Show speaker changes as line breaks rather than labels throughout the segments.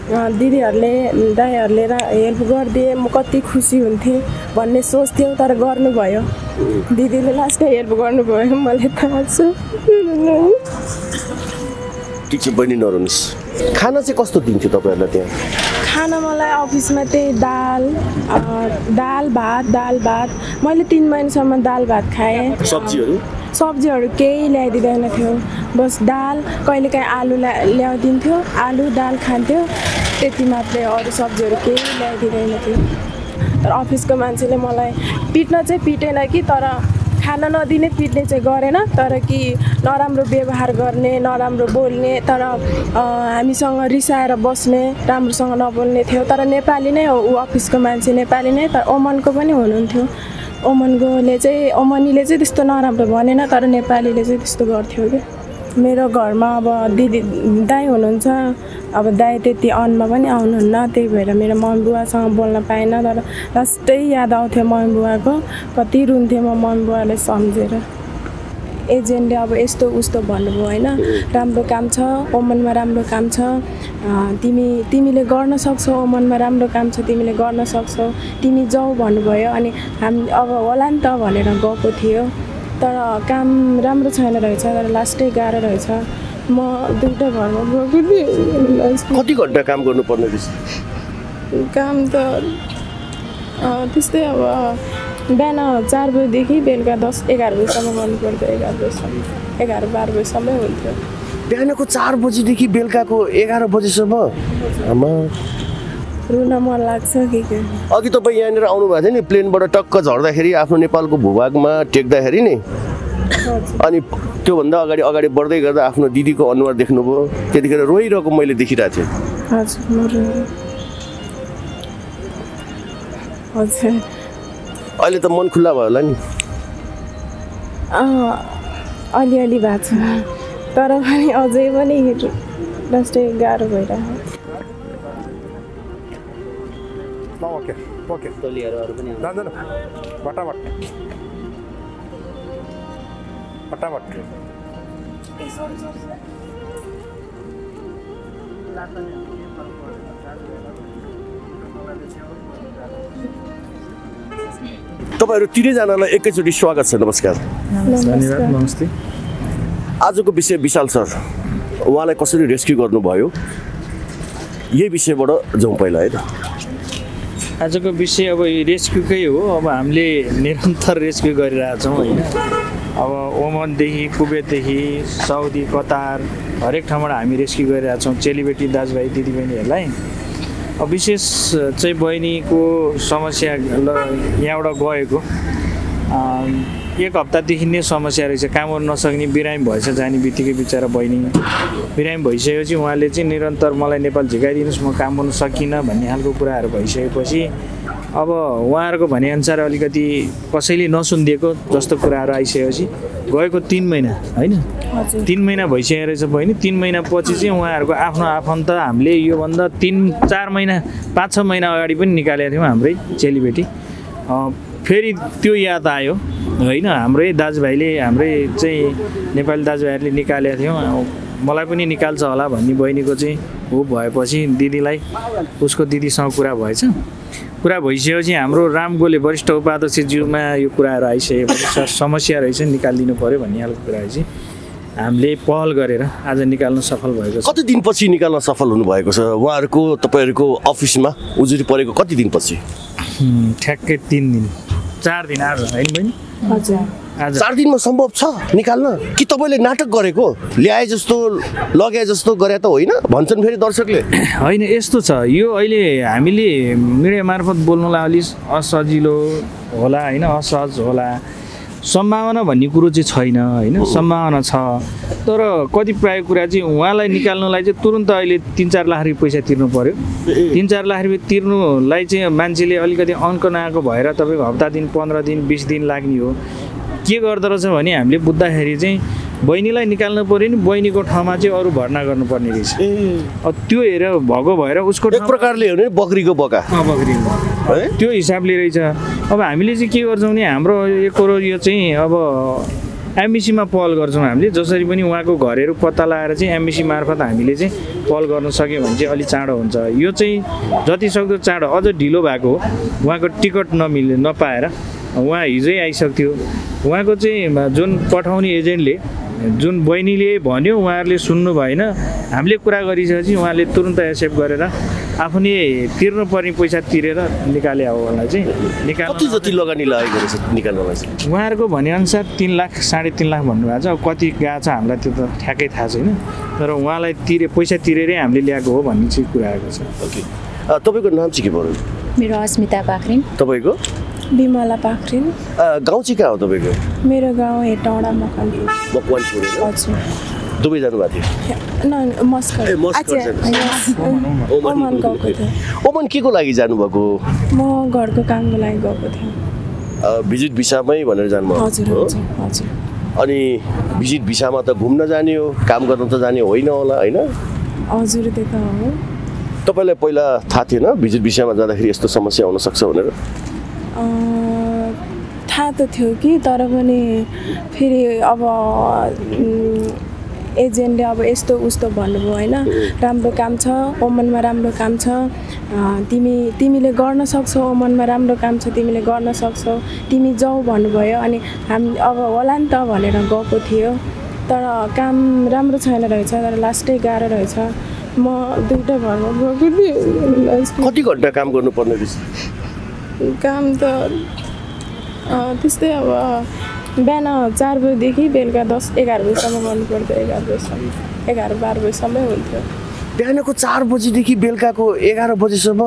दिदीहरूले दाइहरूले हेल्प गरिदिए म कति खुसी हुन्थेँ भन्ने सोच्थ्यौँ तर गर्नुभयो दिदीले लास्टै हेल्प गर्नुभयो मलाई थाहा छ
ठिक छ बहिनी नरुनुहोस् खाना चाहिँ कस्तो दिन्थ्यो तपाईँहरूलाई त्यहाँ
खाना मलाई अफिसमा त्यही दाल भात मैले 3 महिनासम्म दाल भात खाएँ सब्जीहरू केही ल्याइदिँदैन थियो बस दाल कहिलेकाहीँ आलु ल्याइदिन्थ्यो आलु दाल खान्थ्यो त्यति मात्रै अरू सब्जीहरू केही ल्याइदिँदैन थियो तर अफिसको मान्छेले मलाई पिट्न चाहिँ पिटेन कि तर खाना नदिने पिट्ने चाहिँ गरेन तर कि नराम्रो व्यवहार गर्ने नराम्रो बोल्ने तर हामीसँग रिसाएर बस्ने राम्रोसँग नबोल्ने थियो तर नेपाली नै हो ऊ अफिसको मान्छे नेपाली नै तर ओमनको पनि हुनुहुन्थ्यो ओमनीले चाहिँ त्यस्तो नराम्रो भनेन तर नेपालीले चाहिँ त्यस्तो गर्थ्यो कि मेरो घरमा अब दिदी दाइ हुनुहुन्छ अब दाइ त्यति अन्नमा पनि आउनुहुन्न त्यही भएर मेरो मम्मी बुवासँग बोल्न पाएन तर लास्टै याद आउँथ्यो मम्मी बुवाको कति रुन्थेँ म मम्मी बुवालाई सम्झेर एजेन्टले अब यस्तो उस्तो भन्नुभयो होइन राम्रो काम छ ओमनमा राम्रो काम छ तिमीले गर्न सक्छौ ओमनमा राम्रो काम छ तिमीले गर्न सक्छौ तिमी जाऊ भन्नुभयो अनि हामी अब होला नि त भनेर गएको थियो तर काम राम्रो छैन रहेछ तर लास्टै गाह्रो रहेछ म दुईटा घरमा गएको थिएँ
कति घन्टा काम गर्नुपर्ने रहेछ
काम त त्यस्तै अब बिहान 4 बजीदेखि बेलुका 10-11 बजीसम्म गर्नुपर्थ्यो 11 बजीसम्म 11-12 बजीसम्म हुन्थ्यो
बिहानको 4 बजीदेखि बेलुकाको 11 बजीसम्म
रुन मन लाग्छ कि
अघि तपाईँ यहाँनिर आउनु भएको थियो नि प्लेनबाट टक्क झर्दाखेरि आफ्नो नेपालको भूभागमा टेक्दाखेरि नि अनि त्योभन्दा अगाडि बढ्दै गर्दा आफ्नो दिदीको अनुहार देख्नुभयो त्यतिखेर रोइरहेको मैले देखिरहेको थिएँ
हजुर
अहिले त मन खुल्ला भयो होला नि
अलिअलि भएको छ तर पनि अझै पनि लास्टै गाह्रो भइरहेको
ओके टोलीहरुहरु पनि जान्छ न फटाफट
तपाईहरु तिनैजनालाई एकैचोटी स्वागत छ नमस्कार
धन्यवाद नमस्ते
आजको विषय विशाल सर उहाँलाई कसरी रेस्क्यु गर्नुभयो यही विषयबाट जाउँ पहिला है त
आजको विषय अब रेस्क्युकै हो अब हामीले निरन्तर रेस्क्यु गरिरहेछौँ होइन अब ओमनदेखि कुवेतदेखि साउदी कतार हरेक ठाउँबाट हामी रेस्क्यु गरिरहेछौँ चेलीबेटी दाजुभाइ दिदीबहिनीहरूलाई अब विशेष चाहिँ बहिनीको समस्या यहाँबाट गएको 1 हप्तादेखि नै समस्या रहेछ काम गर्न नसक्ने बिरामी भएछ जाने बित्तिकै बिचरा बहिनी बिरामी भइसकेपछि उहाँले चाहिँ निरन्तर मलाई नेपाल झिकाइदिनुहोस् म काम गर्न सकिनँ भन्ने खालको कुराहरू भइसकेपछि अब उहाँहरूको भनेअनुसार अलिकति कसैले नसुनिदिएको जस्तो कुराहरू आइसकेपछि गएको 3 महिना होइन 3 महिना भइसकेको रहेछ बहिनी 3 महिनापछि चाहिँ उहाँहरूको आफ्नो आफन्त हामीले योभन्दा 3-4 महिना 5-6 महिना अगाडि पनि निकालेका थियौँ हाम्रै चेलीबेटी फेरि त्यो याद आयो होइन हाम्रै दाजुभाइले हाम्रै चाहिँ नेपाली दाजुभाइहरूले निकालेका थियौँ मलाई पनि निकाल्छ होला भन्ने बहिनीको चाहिँ हो भएपछि दिदीलाई उसको दिदीसँग कुरा भएछ कुरा भइसकेपछि हाम्रो रामगोले वरिष्ठ उपाध्यक्षज्यूमा यो कुराहरू आइसकेपछि समस्या रहेछ निकालिदिनु पर्यो भन्ने खालको कुरा चाहिँ हामीले पहल गरेर आज निकाल्न सफल भएको छ
कति दिनपछि निकाल्न सफल हुनुभएको छ उहाँहरूको तपाईँहरूको अफिसमा उजुरी परेको कति दिनपछि
ठ्याक्कै 3 दिन 4 दिन आज होइन बहिनी
हजुर
आज
4 दिनमा सम्भव छ निकाल्न कि तपाईँले नाटक गरेको ल्याए जस्तो लगे जस्तो गरे त होइन भन्छन् फेरि दर्शकले
होइन यस्तो छ यो अहिले हामीले मिडिया मार्फत बोल्नुलाई अलिक असजिलो होला होइन असहज होला सम्भावना भन्ने कुरो चाहिँ छैन होइन सम्भावना छ तर कतिपय कुरा चाहिँ उहाँलाई निकाल्नलाई चाहिँ तुरुन्त अहिले 3-4 लाख रुपियाँ पैसा तिर्नु पर्यो 3-4 लाख रुपियाँ तिर्नुलाई चाहिँ मान्छेले अलिकति अङ्क नआएको भएर तपाईँको हप्ता दिन 15 दिन 20 दिन लाग्ने हो के गर्दो रहेछ भने हामीले बुझ्दाखेरि चाहिँ बहिनीलाई निकाल्नु पर्यो नि बहिनीको ठाउँमा चाहिँ अरू भर्ना गर्नुपर्ने रहेछ अब त्यो हेरेर भगो भएर उसको
एक प्रकारले हो नि बकरीको बका
बकरीको है त्यो हिसाबले रहेछ अब हामीले चाहिँ के गर्छौँ भने हाम्रो यो चाहिँ अब एमबिसीमा पहल गर्छौँ हामीले। जसरी पनि उहाँको घरहरू पत्ता लगाएर चाहिँ एमबिसी मार्फत हामीले चाहिँ पहल गर्न सक्यो भने चाहिँ अलि चाँडो हुन्छ। यो चाहिँ जतिसक्दो चाँडो, अझ ढिलो भएको हो, उहाँको टिकट नपाएर उहाँ हिजै आइसक्थ्यो। उहाँको चाहिँ जुन पठाउने एजेन्टले, जुन बहिनीले भन्यो उहाँहरूले सुन्नु भएन। हामीले कुरा गरिसकेपछि उहाँले तुरुन्त एक्सेप्ट गरेर आफूले तिर्नुपर्ने पैसा तिरेर निकाले हो। उहाँलाई चाहिँ
कति जति लगानी लागेको रहेछ निकाल्नमा चाहिँ?
उहाँहरूको भनेअनुसार 3 लाख 3.5 लाख भन्नुभएको छ। अब कति गएको छ हामीलाई त्यो त ठ्याक्कै थाहा छैन, तर उहाँलाई पैसा तिरेरै हामीले ल्याएको हो भन्ने चाहिँ कुरा आएको छ।
ओके, तपाईँको नाम चाहिँ के पर्यो?
मेरो अस्मिता पाखरिन।
तपाईँको?
बिमला पाखरिन।
गाउँ चाहिँ कहाँ हो तपाईँको?
मेरो गाउँ हेटौँडा मकवानपुर।
मकवानपुर
हजुर।
दुबई जानुभएको थियो?
मस्कट। ओमान गएको थिएँ।
ओमान के को लागि जानुभएको?
म घरको कामको लागि गएको थिएँ।
भिजिट भिसामै भनेर जानुभयो?
हजुर हजुर हजुर।
अनि भिजिट भिसामा त घुम्न जाने हो, काम गर्न त जाने होइन होला होइन?
हजुर त्यो त हो।
तपाईँलाई पहिला थाहा थिएन भिजिट भिसामा जाँदाखेरि यस्तो समस्या हुन सक्छ भनेर?
थाहा त थियो कि, तर पनि फेरि अब एजेन्टले अब यस्तो उस्तो भन्नुभयो होइन। राम्रो काम छ ओमनमा, राम्रो काम छ, तिमीले गर्न सक्छौ, ओमनमा राम्रो काम छ, तिमीले गर्न सक्छौ, तिमी जाऊ भन्नुभयो। अनि हामी अब होला नि त भनेर गएको थियो, तर काम राम्रो छैन रहेछ, तर लास्टै गाह्रो रहेछ। म 2टा घरमा गएको थिएँ।
कति घन्टा काम गर्नुपर्ने रहेछ?
काम त त्यस्तै अब बिहान 4 बजीदेखि बेलुका 10-11 बजीसम्म गर्नु पर्थ्यो। 11 बजीसम्म, 11-12 बजीसम्मै हुन्थ्यो।
बिहानको 4 बजीदेखि बेलुकाको 11 बजीसम्म?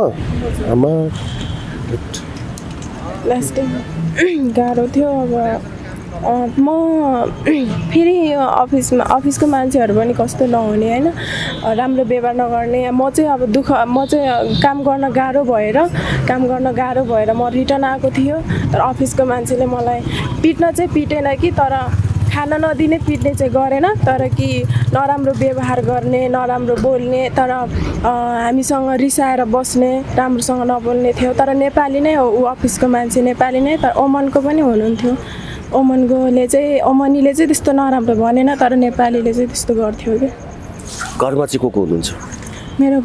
आमा,
लास्टै गाह्रो थियो। अब म फेरि अफिसको मान्छेहरू पनि कस्तो नहुने होइन, राम्रो व्यवहार नगर्ने। म चाहिँ अब म चाहिँ काम गर्न गाह्रो भएर म रिटर्न आएको थियो। तर अफिसको मान्छेले मलाई पिट्न चाहिँ पिटेन कि, तर खाना नदिने पिट्ने चाहिँ गरेन, तर कि नराम्रो व्यवहार गर्ने, नराम्रो बोल्ने, तर हामीसँग रिसाएर बस्ने, राम्रोसँग नबोल्ने थियो। तर नेपाली नै हो ऊ, अफिसको मान्छे नेपाली नै, तर ओमनको पनि हुनुहुन्थ्यो। ओमनीले चाहिँ त्यस्तो नराम्रो भनेन, तर नेपालीले चाहिँ त्यस्तो गर्थ्यो कि।
घरमा चाहिँ को हुनुहुन्छ?
मेरो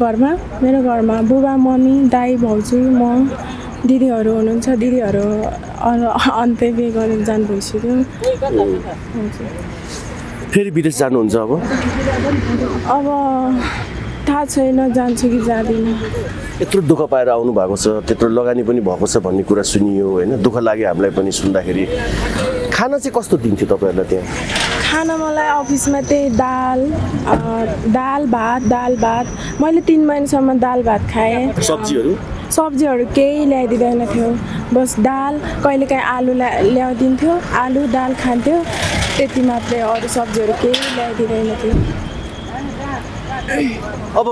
घरमा बुबा, मम्मी, दाइ, भाउजू, म, दिदीहरू हुनुहुन्छ। दिदीहरू अन्त्य बिहे गरेर जानु भइसक्यो।
फेरि विदेश जानुहुन्छ अब?
अब थाहा छैन जान्छु कि जाँदिनँ।
यत्रो दुःख पाएर आउनु भएको छ, त्यत्रो लगानी पनि भएको छ भन्ने कुरा सुनियो होइन, दुःख लाग्यो हामीलाई पनि सुन्दाखेरि। खाना चाहिँ कस्तो दिन्थ्यो तपाईँहरूलाई त्यहाँ?
खाना मलाई अफिसमा त्यही दाल भात। मैले 3 महिनासम्म दाल भात खाएँ। सब्जीहरू केही ल्याइदिँदैन थियो, बस दाल, कहिलेकाहीँ आलु ल्याइदिन्थ्यो, आलु दाल खान्थ्यो, त्यति मात्रै, अरू सब्जीहरू केही ल्याइदिँदैन थियो।
अब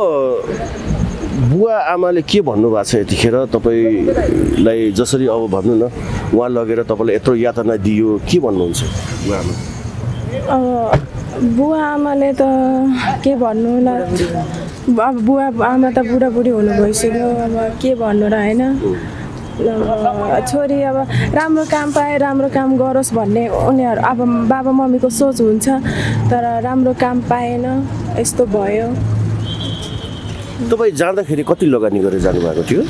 बुवा आमाले के भन्नुभएको छ यतिखेर तपाईँलाई? जसरी अब भन्नु न, उहाँ लगेर तपाईँलाई यत्रो यातना दियो, के भन्नुहुन्छ बुवा आमा?
बुवा आमाले त के भन्नु ल, अब बुवा आमा त बुढाबुढी हुनु भइसक्यो, अब के भन्नु र होइन। छोरी अब राम्रो काम पाए, राम्रो काम गरोस् भन्ने उनीहरू अब बाबा मम्मीको सोच हुन्छ, तर राम्रो काम पाएन, यस्तो भयो।
तपाईँ जाँदाखेरि कति लगानी गरेर जानुभएको थियो?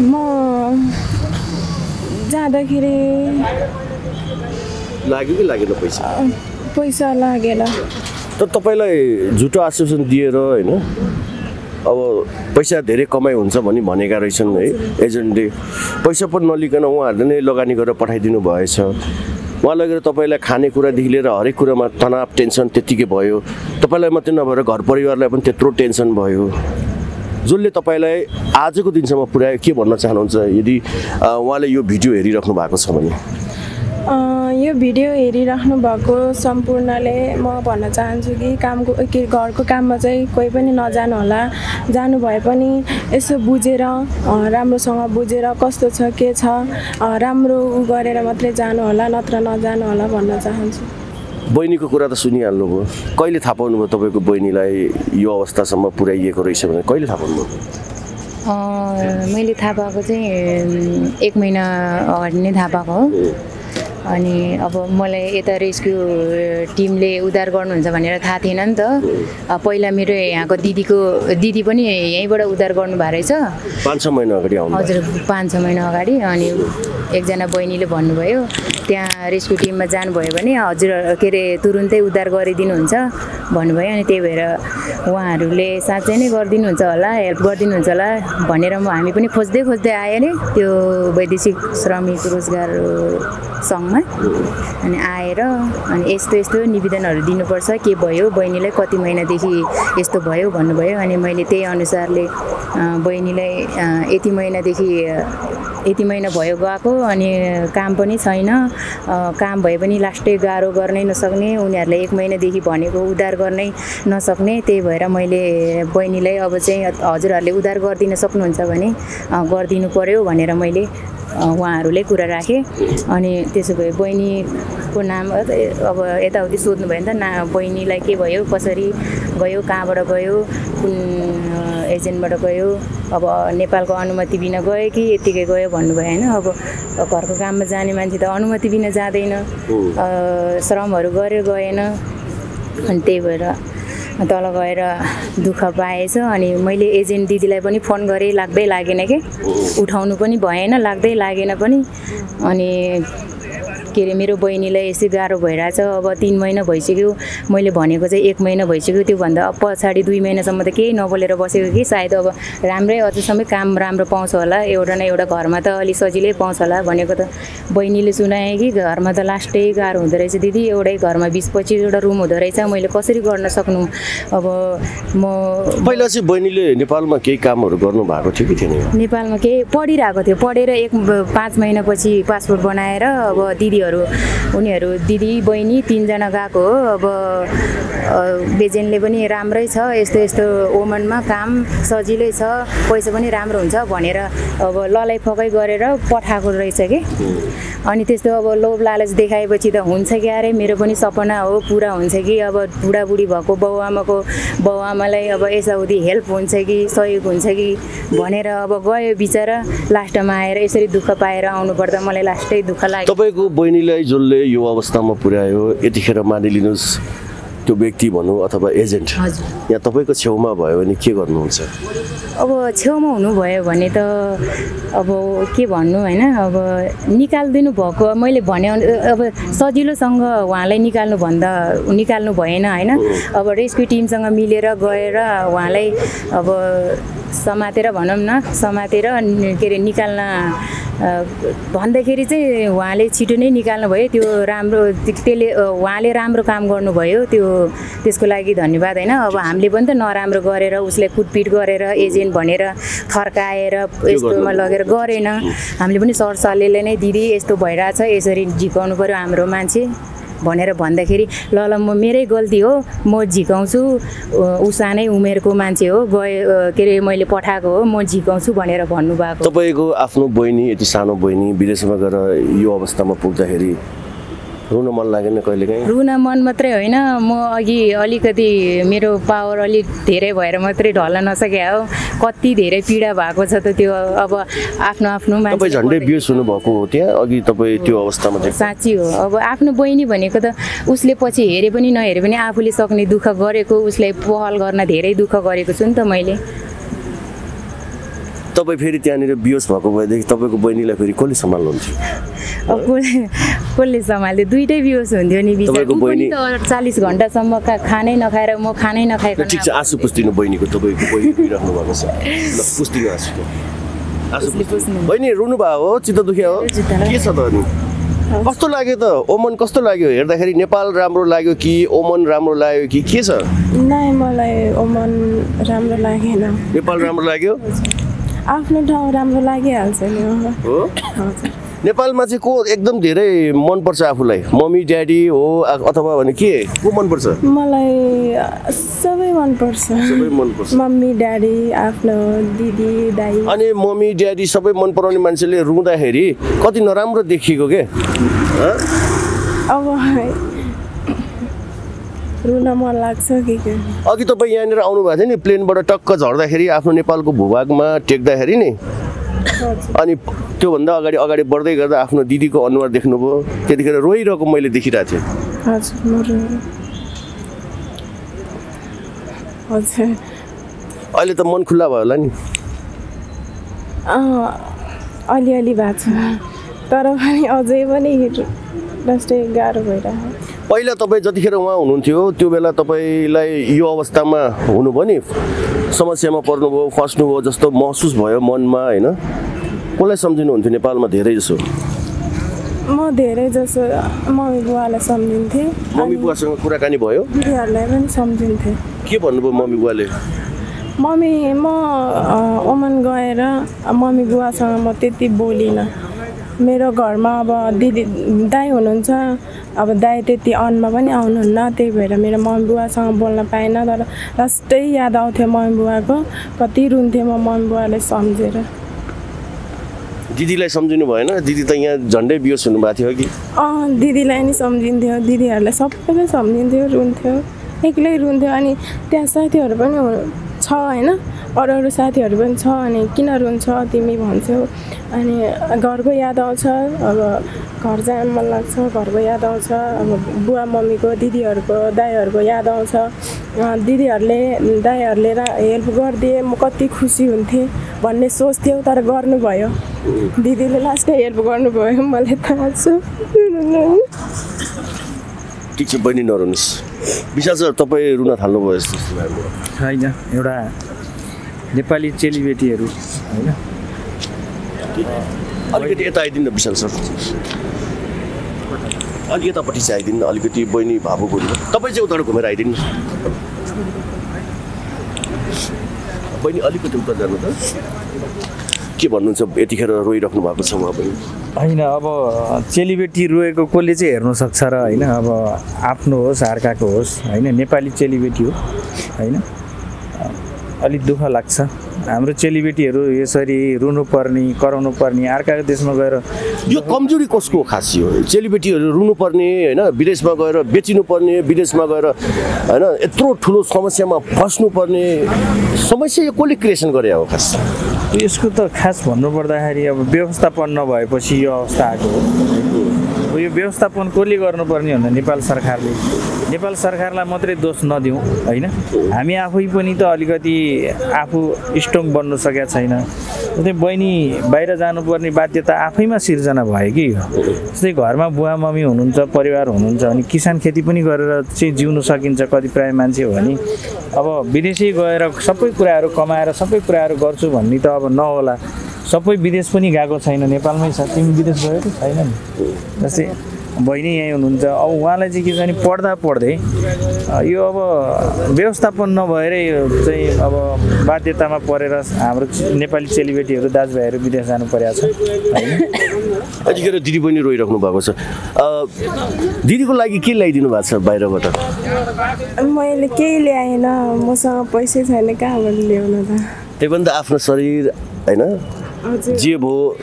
म जाँदाखेरि
लाग्यो कि लागेन पैसा?
पैसा लागेन।
तर तपाईँलाई झुटो आश्वासन दिएर होइन, अब पैसा धेरै कमाइ हुन्छ भनी भनेका रहेछन् है एजेन्टले। पैसा पनि नलिकन उहाँहरूले नै लगानी गरेर पठाइदिनु भएछ। उहाँ लगेर तपाईँलाई खानेकुरादेखि लिएर हरेक कुरामा तनाव, टेन्सन त्यत्तिकै भयो। तपाईँलाई मात्रै नभएर घर परिवारलाई पनि त्यत्रो टेन्सन भयो। जसले तपाईँलाई आजको दिनसम्म पुर्यायो, के भन्न चाहनुहुन्छ यदि उहाँले यो भिडियो हेरिराख्नु भएको छ भने?
यो भिडियो हेरिराख्नु भएको सम्पूर्णले म भन्न चाहन्छु कि घरको काममा चाहिँ कोही पनि नजानु होला। जानुभए पनि यसो बुझेर, राम्रोसँग बुझेर कस्तो छ के छ राम्रो गरेर मात्रै जानु होला, नत्र नजानु होला भन्न चाहन्छु।
बहिनीको कुरा त सुनिहाल्नुभयो, कहिले थाहा पाउनुभयो तपाईँको बहिनीलाई यो अवस्थासम्म पुर्याइएको रहेछ भने? कहिले थाहा पाउनुभयो?
मैले थाहा पाएको चाहिँ 1 महिना अगाडि नै थाहा पाएको हो। अनि अब मलाई यता रेस्क्यु टिमले उद्धार गर्नुहुन्छ भनेर थाहा थिएन नि त। पहिला मेरो यहाँको दिदी पनि यहीँबाट उद्धार गर्नुभएको रहेछ।
5-6 महिना अगाडि आउनु।
हजुर 5-6 महिना अगाडि। अनि एकजना बहिनीले भन्नुभयो त्यहाँ रेस्क्यु टिममा जानुभयो भने हजुर के अरे तुरुन्तै उद्धार गरिदिनुहुन्छ भन्नुभयो। अनि त्यही भएर उहाँहरूले साँच्चै नै गरिदिनुहुन्छ होला, हेल्प गरिदिनुहुन्छ होला भनेर हामी पनि खोज्दै आयो नि त्यो वैदेशिक श्रमिक रोजगार सङ्घमा। अनि आएर अनि यस्तो निवेदनहरू दिनुपर्छ, के भयो बहिनीलाई कति महिनादेखि यस्तो भयो भन्नुभयो। अनि मैले त्यही अनुसारले बहिनीलाई यति महिना भयो गएको अनि काम पनि छैन, काम भए पनि लास्टै गाह्रो गर्नै नसक्ने, उनीहरूलाई 1 महिनादेखि भनेको उद्धार गर्नै नसक्ने। त्यही भएर मैले बहिनीलाई अब चाहिँ हजुरहरूले उद्धार गरिदिन सक्नुहुन्छ भने गरिदिनु पर्यो भनेर मैले उहाँहरूले कुरा राखेँ। अनि त्यसो भए बहिनीको नाम अब यताउति सोध्नुभयो नि त, बहिनीलाई के भयो, कसरी गयो, कहाँबाट गयो, कुन एजेन्टबाट गयो, अब नेपालको अनुमति बिना गयो कि यत्तिकै गयो भन्नुभयो होइन। अब घरको काममा जाने मान्छे त अनुमति बिना जाँदैन, श्रमहरू गरेर गएन। अनि त्यही भएर तल गएर दुःख पाएछ। अनि मैले एजेन्ट दिदीलाई पनि फोन गरेँ, लाग्दै लागेन के, उठाउनु पनि भएन, लाग्दै लागेन पनि। अनि के अरे मेरो बहिनीलाई यसै गाह्रो भइरहेछ। अब 3 महिना भइसक्यो, मैले भनेको चाहिँ 1 महिना भइसक्यो। त्योभन्दा पछाडि 2 महिनासम्म त केही नबोलेर बसेको कि सायद अब राम्रै अझसम्म काम राम्रो पाउँछ होला, एउटा न एउटा घरमा त अलि सजिलै पाउँछ होला भनेको त बहिनीले सुनाएँ कि घरमा त लास्टै गाह्रो हुँदो रहेछ दिदी, एउटै घरमा 20-25वटा रुम हुँदो रहेछ, मैले कसरी गर्न सक्नु। अब म
पहिला चाहिँ बहिनीले नेपालमा केही कामहरू गर्नु भएको थियो कि थिएन?
नेपालमा केही पढिरहेको थियो, पढेर 5 महिनापछि पासपोर्ट बनाएर अब उनीहरू दिदी बहिनी 3 जना गएको हो। अब बेजेन्टले पनि राम्रै छ, यस्तो ओमनमा काम सजिलै छ, पैसा पनि राम्रो हुन्छ भनेर अब ललाई फकै गरेर पठाएको रहेछ कि। अनि त्यस्तो अब लोभ लालच देखाएपछि त हुन्छ कि अरे मेरो पनि सपना हो, पुरा हुन्छ कि, अब बुढाबुढी भएको बाउआमालाई अब यसाउदी हेल्प हुन्छ कि, सहयोग हुन्छ कि भनेर अब गयो बिचरा। लास्टमा आएर यसरी दुःख पाएर आउनुपर्दा मलाई लास्टै दुःख लाग्यो।
तपाईँको बहिनीलाई जसले यो अवस्थामा पुर्यायो, यतिखेर मानिलिनुहोस् त्यो व्यक्ति भनौँ अथवा एजेन्ट यहाँ तपाईँको छेउमा भयो भने के गर्नुहुन्छ?
अब छेउमा हुनुभयो भने त अब के भन्नु होइन, अब निकालिदिनु भएको मैले भने अब सजिलोसँग उहाँलाई निकाल्नु भएन होइन। अब रेस्क्यु टिमसँग मिलेर गएर उहाँलाई अब समातेर के अरे निकाल्न भन्दाखेरि चाहिँ उहाँले छिटो नै निकाल्नु भयो। त्यो राम्रो उहाँले राम्रो काम गर्नुभयो, त्यसको लागि धन्यवाद होइन। अब हामीले पनि त नराम्रो गरेर उसलाई कुटपिट गरेर एजेन्ट भनेर थर्काएर यस्तोमा लगेर गरेन, हामीले पनि सरसल्लाहले नै दिदी यस्तो भइरहेछ, यसरी झिकाउनु पर्यो हाम्रो मान्छे भनेर भन्दाखेरि ल मेरै गल्ती हो, म झिकाउँछु, ऊ सानै उमेरको मान्छे हो, के अरे मैले पठाएको हो, म झिकाउँछु भनेर भन्नुभएको।
तपाईँको आफ्नो बहिनी, यति सानो बहिनी विदेशमा गएर यो अवस्थामा पुग्दाखेरि रुन मन लागेन कहिलेकाहीँ?
रुन मन मात्रै होइन, म अघि अलिकति मेरो पावर अलिक धेरै भएर मात्रै ढल्न नसके हो, कति धेरै पीडा भएको छ त त्यो। अब आफ्नो मान्छे
तपाईँ झन्डै बियोस हुनुभएको हो त्यहाँ अघि तपाईँ त्यो अवस्थामा चाहिँ?
साँच्ची हो, अब आफ्नो बहिनी भनेको त उसले पछि हेरे पनि नहेरे पनि आफूले सक्ने दुःख गरेको, उसलाई पहल गर्न धेरै दुःख गरेको छु नि त मैले।
तपाईँ फेरि त्यहाँनिर बियोस भएको भएदेखि तपाईँको बहिनीलाई फेरि कसले सम्हाल्नुहुन्थ्यो?
अब कसले सम्हाल्थ्यो, दुइटै बियोस हुन्थ्यो नि।
तपाईँको बहिनी
40 घन्टासम्म खानै नखाएर, म खानै नखाएको।
ठिक छ, आँसु पुस्दिनु बहिनीको, तपाईँको बहिनी बिराख्नु भएको छ, ल पुस्दिनु आँसु पुस्दिनु। बहिनी रुनु भयो हो, चित्त दुख्या हो, के छ त अनि? कस्तो लाग्यो त ओमन, कस्तो लाग्यो हेर्दाखेरि? नेपाल राम्रो लाग्यो कि ओमन राम्रो लाग्यो कि के छ?
नै, मलाई ओमन राम्रो लागेन।
नेपाल राम्रो लाग्यो?
आफ्नो ठाउँ राम्रो लागिहाल्छ नि
हो। नेपालमा चाहिँ को एकदम धेरै मनपर्छ आफूलाई? मम्मी ड्याडी हो अथवा भने के को मनपर्छ?
मलाई सबै मनपर्छ, मम्मी ड्याडी, आफ्नो दिदी दाइ।
अनि मम्मी ड्याडी सबै मन पराउने मान्छेले रुँदाखेरि कति नराम्रो देखिएको के?
अब रुन मन लाग्छ कि
अघि तपाईँ यहाँनिर आउनुभएको थियो नि, प्लेनबाट टक्क झर्दाखेरि आफ्नो नेपालको भूभागमा टेक्दाखेरि नि अनि त्योभन्दा अगाडि बढ्दै गर्दा आफ्नो दिदीको अनुहार देख्नुभयो त्यतिखेर रोइरहेको मैले देखिरहेको थिएँ
हजुर
अहिले त मन खुल्ला भयो होला नि
अलिअलि भएको छ तर पनि अझै पनि जस्तै गाह्रो भइरहेको
पहिला तपाईँ जतिखेर उहाँ हुनुहुन्थ्यो त्यो बेला तपाईँलाई यो अवस्थामा हुनुभयो नि समस्यामा पर्नुभयो फस्नुभयो जस्तो महसुस भयो मनमा होइन कसलाई सम्झिनुहुन्थ्यो नेपालमा धेरै जसो
म धेरै जसो मम्मी बुवालाई सम्झिन्थेँ
मम्मी बुवासँग कुराकानी भयो
दिदीहरूलाई पनि सम्झिन्थेँ
के भन्नुभयो मम्मी बुवाले
म ओमान गएर मम्मी बुवासँग म त्यति बोलिनँ मेरो घरमा अब दिदी दाइ हुनुहुन्छ अब दाइ त्यति अन्नमा पनि आउनुहुन्न त्यही भएर मेरो मम्मी बुवासँग बोल्न पाइनँ तर लास्टै याद आउँथ्यो मम्मी बुवाको कति रुन्थेँ म मम्मी बुवालाई सम्झेर
दिदीलाई सम्झिनु भएन दिदी त यहाँ झन्डै बियोस हुनुभएको थियो कि
दिदीलाई नि सम्झिन्थ्यो दिदीहरूलाई सबैलाई सम्झिन्थ्यो रुन्थ्यो एक्लै रुन्थ्यो अनि त्यहाँ साथीहरू पनि छ होइन अरू साथीहरू पनि छ अनि किन रुन्छ तिमी भन्छौ अनि घरको याद आउँछ अब घर जान मन लाग्छ घरको याद आउँछ अब बुवा मम्मीको दिदीहरूको दाइहरूको याद आउँछ दिदीहरूले दाइहरूले हेल्प गरिदिए म कति खुसी हुन्थेँ भन्ने सोच्थ्यो तर गर्नुभयो दिदीले लास्टै हेल्प गर्नुभयो मलाई थाहा छ
ठिक छ बहिनी नरुनुहोस् विशाल सर तपाईँ रुन थाल्नुभयो यस्तो
होइन एउटा नेपाली चेलीबेटीहरू होइन
अलिकति यता आइदिनु विशाल सर अलिक यतापट्टि चाहिँ आइदिनु अलिकति बहिनी भावुक हुनु तपाईँ चाहिँ उताबाट घुमेर आइदिनु बहिनी अलिकति उता जानु त के भन्नुहुन्छ यतिखेर रोइराख्नु भएको छ उहाँ पनि
होइन अब चेलीबेटी रोएको कसले चाहिँ हेर्नु सक्छ र होइन अब आफ्नो होस् अर्काको होस् होइन नेपाली चेलीबेटी हो होइन अलिक दुःख लाग्छ हाम्रो चेलीबेटीहरू यसरी रुनुपर्ने कराउनु पर्ने अर्काको देशमा गएर
यो कमजोरी कसको खास हो चेलीबेटीहरू रुनुपर्ने होइन विदेशमा गएर बेचिनुपर्ने विदेशमा गएर होइन यत्रो ठुलो समस्यामा फस्नुपर्ने समस्या यो कसले क्रिएसन गरे हो खास
यसको त खास भन्नुपर्दाखेरि अब व्यवस्थापन नभएपछि यो अवस्था आएको हो यो व्यवस्थापन कसले गर्नुपर्ने भन्दा नेपाल सरकारलाई मात्रै दोष नदिउँ होइन हामी आफै पनि त अलिकति आफू स्ट्रङ बन्नु सकेका छैन जस्तै बहिनी बाहिर जानुपर्ने बाध्यता आफैमा सिर्जना भयो कि जस्तै घरमा बुवा मम्मी हुनुहुन्छ परिवार हुनुहुन्छ अनि किसान खेती पनि गरेर चाहिँ जिउनु सकिन्छ कतिपय मान्छे हो भने अब विदेशै गएर सबै कुराहरू कमाएर सबै कुराहरू गर्छु भन्ने त अब नहोला सबै विदेश पनि गएको छैन नेपालमै छ तिमी विदेश गयो कि छैन नि जस्तै बहिनी यहीँ हुनुहुन्छ अब उहाँलाई चाहिँ के छ भने पढ्दै यो अब व्यवस्थापन नभएरै चाहिँ अब बाध्यतामा परेर हाम्रो नेपाली चेलीबेटीहरू दाजुभाइहरू विदेश जानु परेको छ होइन
यतिखेर दिदी पनि रोइराख्नु भएको छ दिदीको लागि के ल्याइदिनु भएको छ बाहिरबाट
मैले केही ल्याएन मसँग पैसै छैन कहाँबाट ल्याउनु त
त्यही पनि त आफ्नो शरीर होइन जे भयो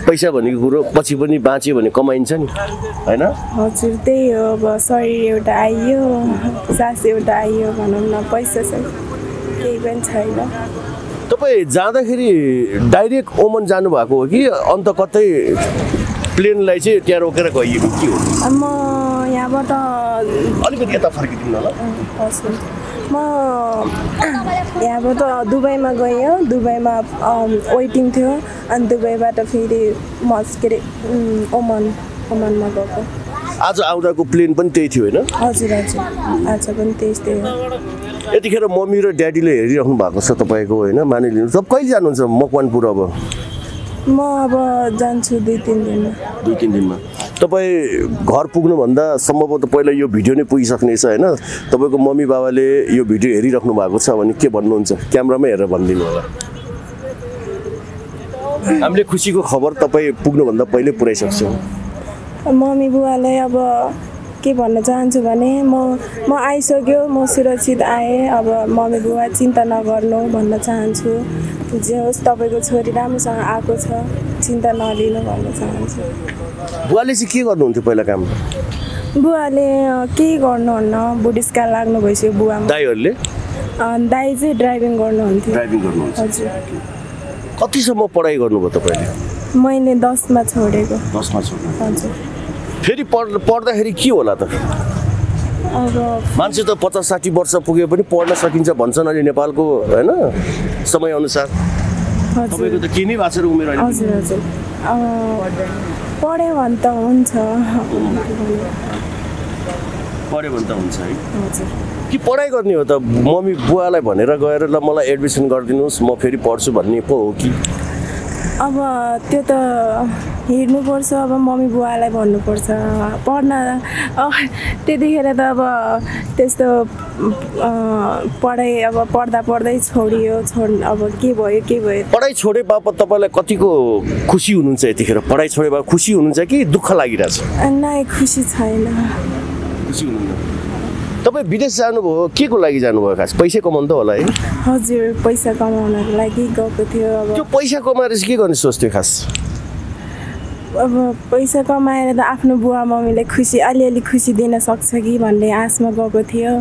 पैसा भनेको कुरो पछि पनि बाँच्यो भने कमाइन्छ नि होइन
हजुर त्यही हो अब शरीर एउटा आइयो सास एउटा आइयो भनौँ न पैसा चाहिँ केही पनि छैन
तपाईँ जाँदाखेरि डाइरेक्ट ओमन जानुभएको हो कि अन्त कतै प्लेनलाई चाहिँ त्यहाँ रोकेर गइएको के हो
म यहाँबाट
अलिकति यता फर्किदिनु होला
म यहाँबाट दुबईमा गएँ दुबईमा वेटिङ थियो अनि दुबईबाट फेरि म के अरे ओमनमा गएको
आज आउँदाको प्लेन पनि त्यही थियो होइन
हजुर आज पनि त्यस्तै हो
यतिखेर मम्मी र ड्याडीले हेरिराख्नु भएको छ तपाईँको होइन मानिलिनु तपाईँ कहिले जानुहुन्छ मकवानपुर अब
म अब जान्छु 2-3 दिनमा
2-3 दिनमा तपाईँ घर पुग्नुभन्दा सम्भवतः पहिला यो भिडियो नै पुगिसक्नेछ होइन तपाईँको मम्मी बाबाले यो भिडियो हेरिराख्नु भएको छ भने के भन्नुहुन्छ क्यामेरामै हेरेर भनिदिनु होला हामीले खुसीको खबर तपाईँ पुग्नुभन्दा पहिल्यै पुऱ्याइसक्छौँ
मम्मी बुवालाई अब के भन्न चाहन्छु भने म आइसक्यो म सुरक्षित आएँ अब मम्मी बुवा चिन्ता नगर्नु भन्न चाहन्छु जे होस् तपाईँको छोरी राम्रोसँग आएको छ चिन्ता नलिनु भन्न चाहन्छु
बुवाले चाहिँ के गर्नुहुन्थ्यो पहिला काम
बुवाले केही गर्नुहुन्न बुढिसकाल लाग्नु भइसक्यो बुवा
दाइहरूले
दाइ चाहिँ ड्राइभिङ गर्नुहुन्थ्यो
ड्राइभिङ गर्नुहुन्छ
हजुर
कतिसम्म पढाइ गर्नुभयो तपाईँले?
मैले 10 मा छोडेको।
10 मा छोड्नु।
हजुर।
फेरि पढ्दाखेरि के होला त?
अब
मान्छे त 50-60 वर्ष पुगे पनि पढ्न सकिन्छ भन्छन् अहिले नेपालको हैन समय अनुसार।
हजुर।
तपाईँको त के नै भएको छ र उमेर अहिले?
हजुर हजुर। पढ्यो भने त हुन्छ।
पढ्यो भने त हुन्छ है।
हजुर।
कि पढाइ गर्ने हो त मम्मी बुवालाई भनेर गएर ल मलाई एडमिसन गरिदिनुहोस् म फेरि पढ्छु भन्ने पो हो कि?
अब त्यो त हेर्नुपर्छ, अब मम्मी बुवालाई भन्नुपर्छ पढ्न। त्यतिखेर त अब त्यस्तो पढाइ अब पढ्दै छोडियो अब के भयो।
पढाइ छोडे बापत तपाईँलाई कतिको खुसी हुनुहुन्छ यतिखेर? पढाइ छोडे बापत खुसी हुनुहुन्छ कि दुःख लागिरहेछ?
नै खुसी छैन।
खुसी हुनुहुन्न। तपाईँ विदेश जानुभयो के को लागि जानुभयो खास? पैसा कमाउनु त होला है?
हजुर, पैसा कमाउनको लागि गएको थियो। अब
त्यो पैसा कमाएर चाहिँ के गर्ने सोच्थ्यो खास?
अब पैसा कमाएर त आफ्नो बुवा मम्मीले अलिअलि खुसी दिन सक्छ कि भन्ने आशमा गएको थियो।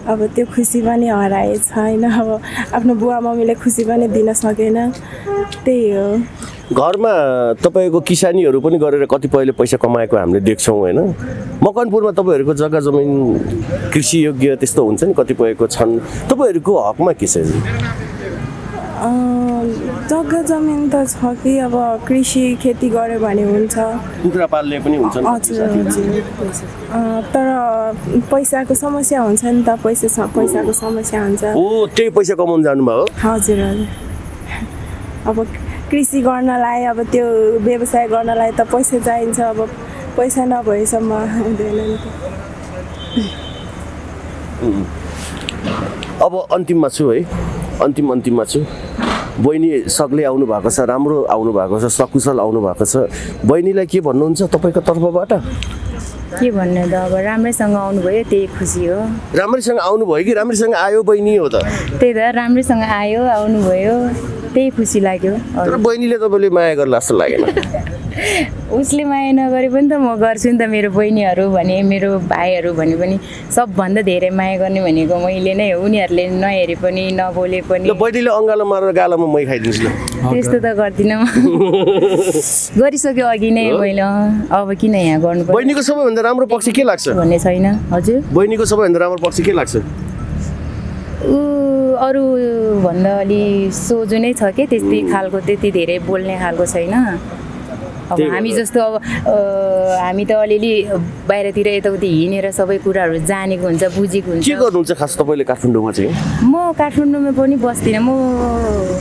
अब त्यो खुसी पनि हराएछ होइन। अब आफ्नो बुवा मम्मीले खुसी पनि दिन सकेन, त्यही हो।
घरमा तपाईँको किसानीहरू पनि गरेर कतिपयले पैसा कमाएको हामीले देख्छौँ होइन? मकनपुरमा तपाईँहरूको जग्गा जमिन कृषि योग्य त्यस्तो हुन्छ नि कतिपयको छन्, तपाईँहरूको हकमा के छ?
जग्गा जमिन त छ कि अब कृषि खेती गर्यो भने हुन्छ।
कुखुरा पाल्ने पनि हुन्छ नि?
हजुर हजुर। तर पैसाको समस्या हुन्छ नि त, पैसाको समस्या हुन्छ।
हो, त्यही पैसा कमाउनु जानुभयो?
हजुर हजुर। अब कृषि गर्नलाई अब त्यो व्यवसाय गर्नलाई त पैसा चाहिन्छ। अब पैसा नभएसम्म हुँदैन नि त।
अब अन्तिममा छु है, अन्तिममा छु। बहिनी सक्ले आउनु भएको छ, राम्रो आउनु भएको छ, सकुशल आउनु भएको छ। बहिनीलाई के भन्नुहुन्छ तपाईँको तर्फबाट?
के भन्नु त, अब राम्रैसँग आउनुभयो त्यही खुसी हो।
राम्रैसँग आउनुभयो कि राम्रैसँग आयो बहिनी हो त?
त्यही त, राम्रैसँग आयो आउनुभयो त्यही खुसी लाग्यो।
तर बहिनीले तपाईँले माया गर्ला जस्तो लागेन?
उसले माया नगरे पनि त म गर्छु नि त। मेरो बहिनीहरू भने मेरो भाइहरू भने पनि सबभन्दा धेरै माया गर्ने भनेको मैले नै हो। उनीहरूले नहेरे पनि नबोले पनि।
ल बहिनीले अङ्गालो मारेर गालामा मै खाइदिनुहोस् ल।
त्यस्तो त गर्दिनँ म। गरिसक्यो अघि नै मैले, अब किन यहाँ गर्नु पर्यो?
बहिनीको सबैभन्दा राम्रो पक्ष के लाग्छ
भन्ने छैन। हजुर,
बहिनीको सबैभन्दा राम्रो पक्ष के लाग्छ?
अरू भन्दा अलि सोझो नै छ कि त्यति खालको, त्यति धेरै बोल्ने खालको छैन। अब हामी जस्तो अब हामी त अलिअलि बाहिरतिर यताउति हिँडेर सबै कुराहरू जानेको हुन्छ, बुझेको हुन्छ।
के गर्नुहुन्छ खास तपाईँले काठमाडौँमा चाहिँ?
म काठमाडौँमा पनि बस्दिनँ। म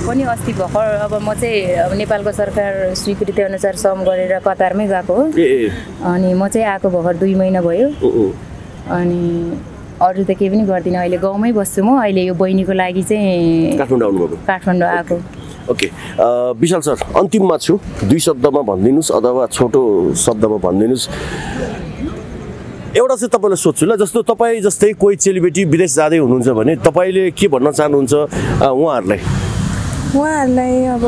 पनि अस्ति भर्खर अब म चाहिँ अब नेपालको सरकार स्वीकृति अनुसार श्रम गरेर कतारमै गएको हो। अनि म चाहिँ आएको भर्खर 2 महिना भयो। अनि अरू त केही पनि गर्दिनँ, अहिले गाउँमै बस्छु म। अहिले यो बहिनीको लागि चाहिँ
काठमाडौँ आउनुभएको?
काठमाडौँ आएको।
ओके, विशाल सर अन्तिममा छु, 2 शब्दमा भनिदिनुहोस् अथवा छोटो शब्दमा भनिदिनुहोस्। एउटा चाहिँ तपाईँलाई सोध्छु ल, जस्तो तपाईँ जस्तै कोही चेलीबेटी विदेश जाँदै हुनुहुन्छ भने तपाईँले के भन्न चाहनुहुन्छ उहाँहरूलाई?
अब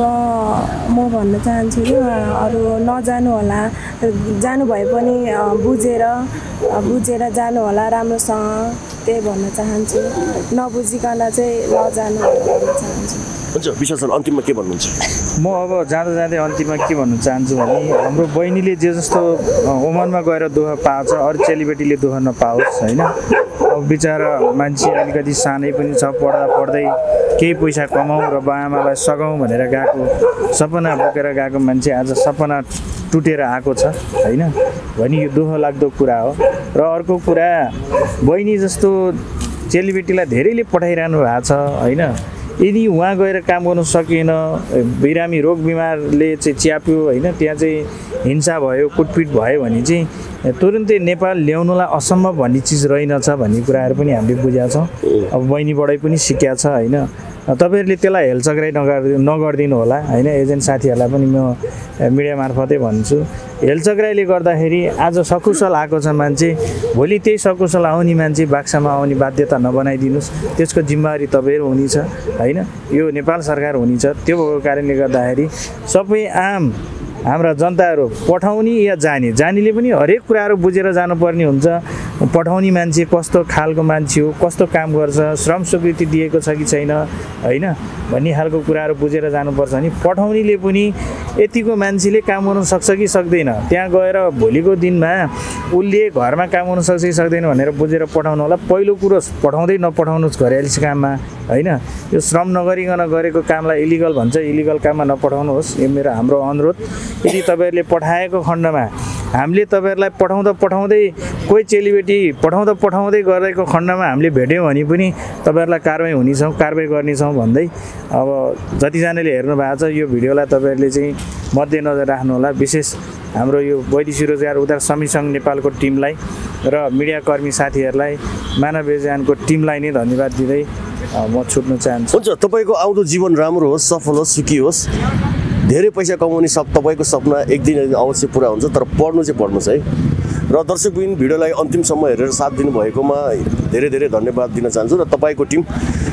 म भन्न चाहन्छु कि अरू नजानु होला, जानुभए पनि बुझेर जानु होला राम्रोसँग, त्यही भन्न चाहन्छु। नबुझिकन चाहिँ नजानु होला भन्न चाहन्छु।
हुन्छ, विशाल सर अन्तिममा के भन्नुहुन्छ?
म अब जाँदै अन्तिममा के भन्न चाहन्छु भने हाम्रो बहिनीले जे जस्तो ओमानमा गएर दुःख पाएको छ अरू चेलीबेटीले दुःख नपाओस् होइन। अब बिचरा मान्छे अलिकति सानै पनि छ, पढ्दै केही पैसा कमाउँ र बाआमालाई सघाउँ भनेर गएको, सपना बोकेर गएको मान्छे आज सपना टुटेर आएको छ होइन भने यो दुःख लाग्दो कुरा हो। र अर्को कुरा, बहिनी जस्तो चेलीबेटीलाई धेरैले पठाइरहनु भएको छ होइन। यदि उहाँ गएर काम गर्नु सकेन, बिरामी रोग बिमारले चाहिँ च्याप्यो होइन, त्यहाँ चाहिँ हिंसा भयो, कुटपिट भयो भने चाहिँ तुरुन्तै नेपाल ल्याउनुलाई असम्भव भन्ने चिज रहेनछ भन्ने कुराहरू पनि हामीले बुझेका छौँ। अब बहिनीबाटै पनि सिकेका छ होइन। तपाईँहरूले त्यसलाई हेलचक्राइ नगरिदिनु होला होइन। एजेन्ट साथीहरूलाई पनि म मिडिया मार्फतै भन्छु, हेलचक्राइले गर्दाखेरि आज सकुशल आएको छ मान्छे, भोलि त्यही सकुशल आउने मान्छे बाक्सामा आउने बाध्यता नबनाइदिनुहोस्। त्यसको जिम्मेवारी तपाईँहरू हुनेछ होइन, यो नेपाल सरकार हुनेछ। त्यो भएको कारणले गर्दाखेरि सबै आम हाम्रा जनताहरू पठाउने या जानेले पनि हरेक कुराहरू बुझेर जानुपर्ने हुन्छ। पठाउने मान्छे कस्तो खालको मान्छे हो, कस्तो काम गर्छ, श्रम स्वीकृति दिएको छ कि छैन होइन भन्ने खालको कुराहरू बुझेर जानुपर्छ। नि पठाउनेले पनि यतिको मान्छेले काम गर्न सक्छ कि सक्दैन, त्यहाँ गएर भोलिको दिनमा उसले घरमा काम गर्न सक्छ कि सक्दैन भनेर बुझेर पठाउनु होला। पहिलो कुरो पठाउँदै नपठाउनुहोस् घरेलु काममा होइन, यो श्रम नगरिकन गरेको कामलाई इलिगल भन्छ, इलिगल काममा नपठाउनुहोस्, यो हाम्रो अनुरोध। यदि तपाईँहरूले पठाएको खण्डमा हामीले तपाईँहरूलाई पठाउँदै कोही चेलीबेटी पठाउँदै गरेको खण्डमा हामीले भेट्यौँ भने पनि तपाईँहरूलाई कारबाही गर्नेछौँ भन्दै अब जतिजनाले हेर्नु भएको छ यो भिडियोलाई तपाईँहरूले चाहिँ मध्यनजर राख्नुहोला। विशेष हाम्रो यो वैदेशिक रोजगार उद्धार समिति सङ्घ नेपालको टिमलाई र मिडियाकर्मी साथीहरूलाई मानव विज्ञानको टिमलाई नै धन्यवाद दिँदै म छुट्न चाहन्छु।
हुन्छ, तपाईँको आउँदो जीवन राम्रो होस्, सफल होस्, सुखी होस्। धेरै पैसा कमाउने तपाईँको सपना एक दिन अवश्य पुरा हुन्छ, तर पढ्नु चाहिँ पढ्नुहोस् है। र दर्शकबिन भिडियोलाई अन्तिमसम्म हेरेर साथ दिनुभएकोमा धेरै धेरै धन्यवाद दिन चाहन्छु। र तपाईँको टिम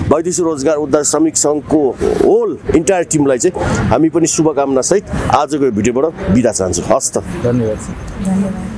वैदेशिक रोजगार उद्धार श्रमिक सङ्घको होल इन्टायर टिमलाई चाहिँ हामी पनि शुभकामना सहित आजको भिडियोबाट बिदा चाहन्छु। हस् त,
धन्यवाद।